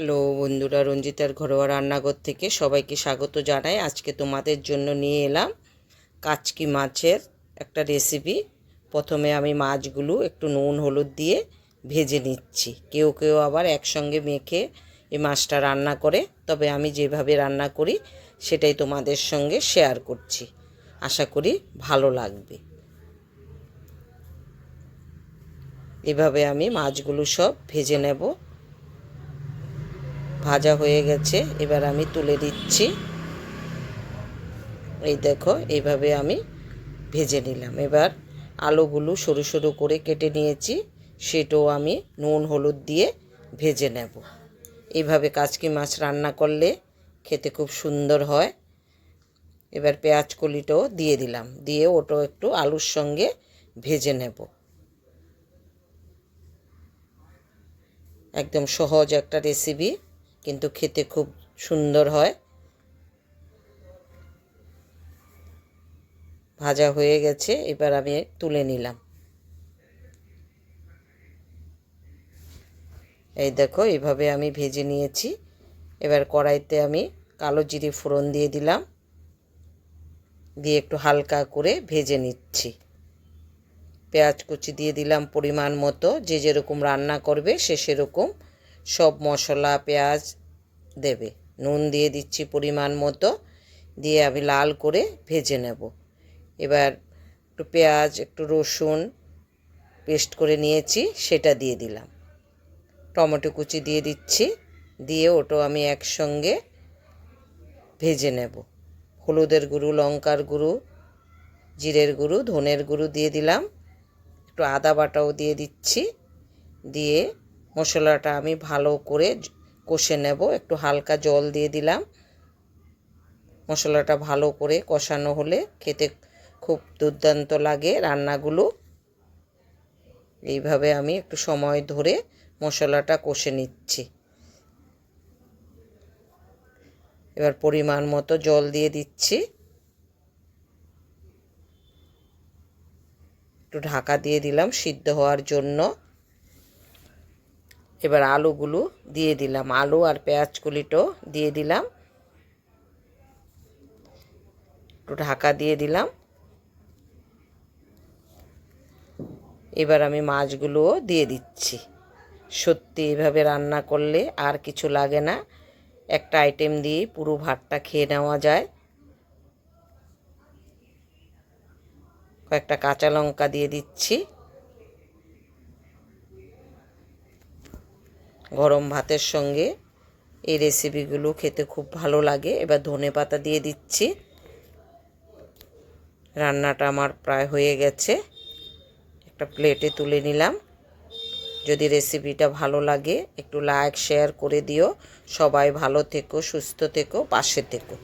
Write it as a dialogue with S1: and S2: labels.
S1: Hello বন্ধুরা, রঞ্জিতার ঘরোয়া রান্নাঘর থেকে সবাইকে স্বাগত জানাই। আজকে তোমাদের জন্য নিয়ে এলাম কাচকি মাছের একটা রেসিপি। প্রথমে আমি মাছগুলো একটু নুন হলুদ দিয়ে ভেজে নিচ্ছি। কেউ কেউ আবার একসঙ্গে মেখে এই মাছটা রান্না করে, তবে আমি যেভাবে রান্না করি সেটাই তোমাদের সঙ্গে শেয়ার করছি। আশা করি ভালো লাগবে। এভাবে আমি মাছগুলো সব ভেজে নেব। ভাজা হয়ে গেছে, এবার আমি তুলে দিচ্ছি। এই দেখো, এইভাবে আমি ভেজে নিলাম। এবার আলুগুলো সরু সরু করে কেটে নিয়েছি, সেটাও আমি নুন হলুদ দিয়ে ভেজে নেব। এইভাবে কাচকি মাছ রান্না করলে খেতে খুব সুন্দর হয়। এবার পেঁয়াজ কলিটাও দিয়ে দিলাম, দিয়ে ওটাও একটু আলুর সঙ্গে ভেজে নেব। একদম সহজ একটা রেসিপি, কিন্তু খেতে খুব সুন্দর হয়। ভাজা হয়ে গেছে, এবার আমি তুলে নিলাম। এই দেখো, এইভাবে আমি ভেজে নিয়েছি। এবার কড়াইতে আমি কালো জিরে ফোড়ন দিয়ে দিলাম, দিয়ে একটু হালকা করে ভেজে নিচ্ছি। পেঁয়াজ কুচি দিয়ে দিলাম পরিমাণ মতো, যে যেরকম রান্না করবে সে সেরকম সব মশলা পেঁয়াজ দেবে। নুন দিয়ে দিচ্ছি পরিমাণ মতো, দিয়ে আমি লাল করে ভেজে নেব। এবার একটু পেঁয়াজ একটু রসুন পেস্ট করে নিয়েছি, সেটা দিয়ে দিলাম। টমেটো কুচি দিয়ে দিচ্ছি, দিয়ে ওটাও আমি একসঙ্গে ভেজে নেব। হলুদের গুঁড়ো, লঙ্কার গুঁড়ো, জিরের গুঁড়ো, ধনের গুঁড়ো দিয়ে দিলাম। একটু আদা বাটাও দিয়ে দিচ্ছি, দিয়ে মশলাটা আমি ভালো করে কষে নেব। একটু হালকা জল দিয়ে দিলাম। মশলাটা ভালো করে কষানো হলে খেতে খুব দুর্দান্ত লাগে রান্নাগুলো। এইভাবে আমি একটু সময় ধরে মশলাটা কষে নিচ্ছি। এবার পরিমাণ মতো জল দিয়ে দিচ্ছি, একটু ঢাকা দিয়ে দিলাম সিদ্ধ হওয়ার জন্য। এবার আলুগুলো দিয়ে দিলাম, আলু আর পেঁয়াজ কলিটাও দিয়ে দিলাম, একটু ঢাকা দিয়ে দিলাম। এবার আমি মাছগুলোও দিয়ে দিচ্ছি। সত্যি এইভাবে রান্না করলে আর কিছু লাগে না, একটা আইটেম দিয়ে পুরো ভাতটা খেয়ে নেওয়া যায়। কয়েকটা কাঁচা লঙ্কা দিয়ে দিচ্ছি। গরম ভাতের সঙ্গে এই রেসিপিগুলো খেতে খুব ভালো লাগে। এবার ধনেপাতা দিয়ে দিচ্ছি। রান্নাটা আমার প্রায় হয়ে গেছে, একটা প্লেটে তুলে নিলাম। যদি রেসিপিটা ভালো লাগে একটু লাইক শেয়ার করে দিও। সবাই ভালো থেকো, সুস্থ থেকো, পাশে থেকো।